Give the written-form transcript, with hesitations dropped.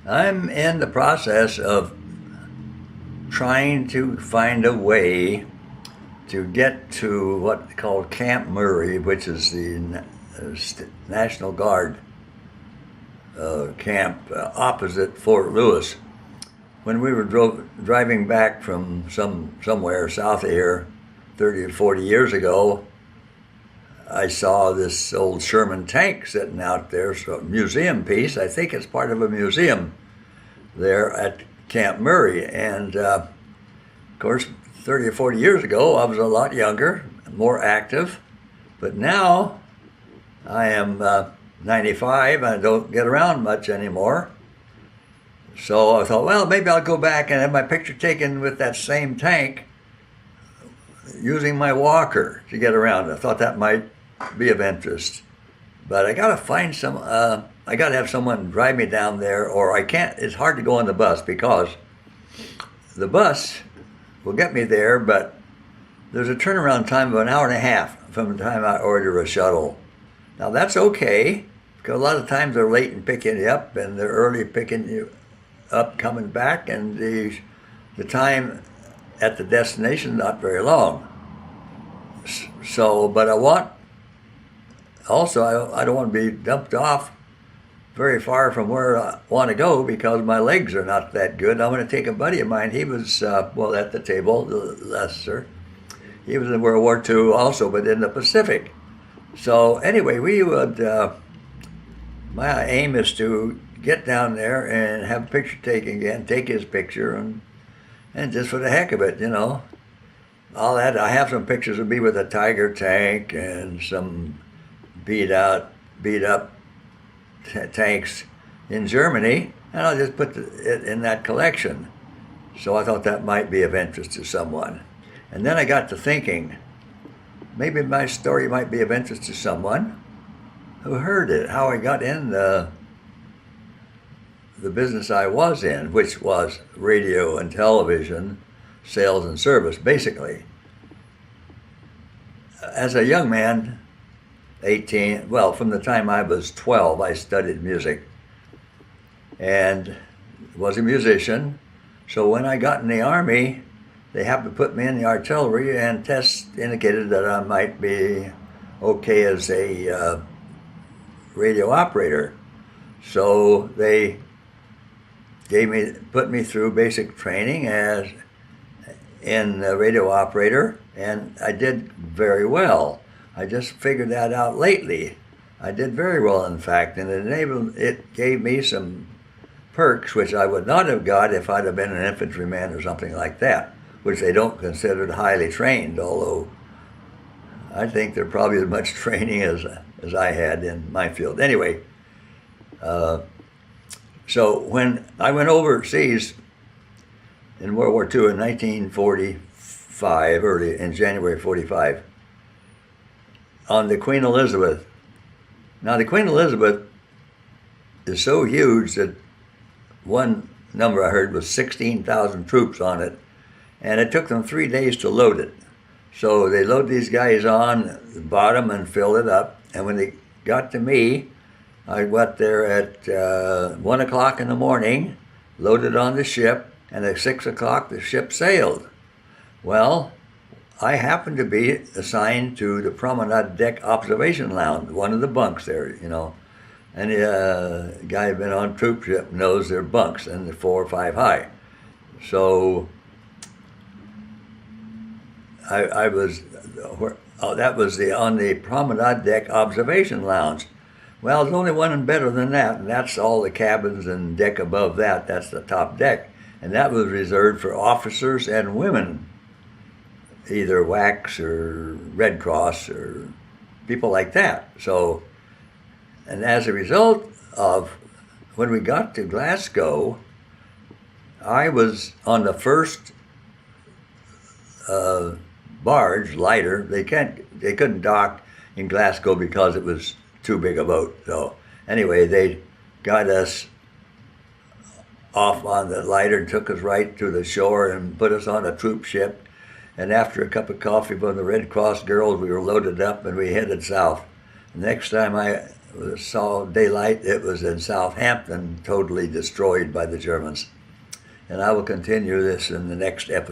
I'm in the process of trying to find a way to get to what called Camp Murray, which is the National Guard camp opposite Fort Lewis. When we were driving back from somewhere south of here 30 or 40 years ago, I saw this old Sherman tank sitting out there, so a museum piece. I think it's part of a museum there at Camp Murray. And of course, 30 or 40 years ago, I was a lot younger, more active. But now I am 95. I don't get around much anymore. So I thought, well, maybe I'll go back and have my picture taken with that same tank using my walker to get around. I thought that might be of interest. But I got to find I got to have someone drive me down there, or I can't. It's hard to go on the bus because the bus will get me there, but there's a turnaround time of an hour and a half from the time I order a shuttle. Now that's okay, because a lot of times they're late in picking you up and they're early picking you up coming back, and the time at the destination not very long. So, but I want also I don't want to be dumped off very far from where I want to go because my legs are not that good. I'm going to take a buddy of mine. He was at the table, Lester. He was in World War II also, but in the Pacific. So anyway, we would. My aim is to get down there and have a picture taken again, take his picture, and just for the heck of it, all that. I have some pictures of me with a Tiger tank and some beat up tanks in Germany, and I'll just put it in that collection. So I thought that might be of interest to someone. And then I got to thinking, maybe my story might be of interest to someone who heard it, how I got in the business I was in, which was radio and television, sales and service, basically. As a young man, 18, from the time I was 12, I studied music and was a musician. So when I got in the Army, they happened to put me in the artillery, and tests indicated that I might be okay as a radio operator. So they put me through basic training as in a radio operator, and I did very well. I just figured that out lately. I did very well, in fact, and it gave me some perks which I would not have got if I'd have been an infantryman or something like that, which they don't consider highly trained, although I think they're probably as much training as I had in my field. Anyway, so when I went overseas in World War II in 1945, early in January 45, on the Queen Elizabeth. Now the Queen Elizabeth is so huge that one number I heard was 16,000 troops on it, and it took them 3 days to load it. So they load these guys on the bottom and fill it up, and when they got to me, I got there at 1 o'clock in the morning, loaded on the ship, and at 6 o'clock the ship sailed. Well, I happened to be assigned to the promenade deck observation lounge, one of the bunks there, Any guy who's been on troop ship knows they're bunks, and they're 4 or 5 high. So I was, that was on the promenade deck observation lounge. Well, there's only one better than that, and that's all the cabins and deck above that. That's the top deck. And that was reserved for officers and women, either WACS or Red Cross or people like that. So, and as a result of when we got to Glasgow, I was on the first barge, lighter. They couldn't dock in Glasgow because it was too big a boat. So anyway, they got us off on the lighter and took us right to the shore and put us on a troop ship. And after a cup of coffee from the Red Cross girls, we were loaded up and we headed south. The next time I saw daylight, it was in Southampton, totally destroyed by the Germans. And I will continue this in the next episode.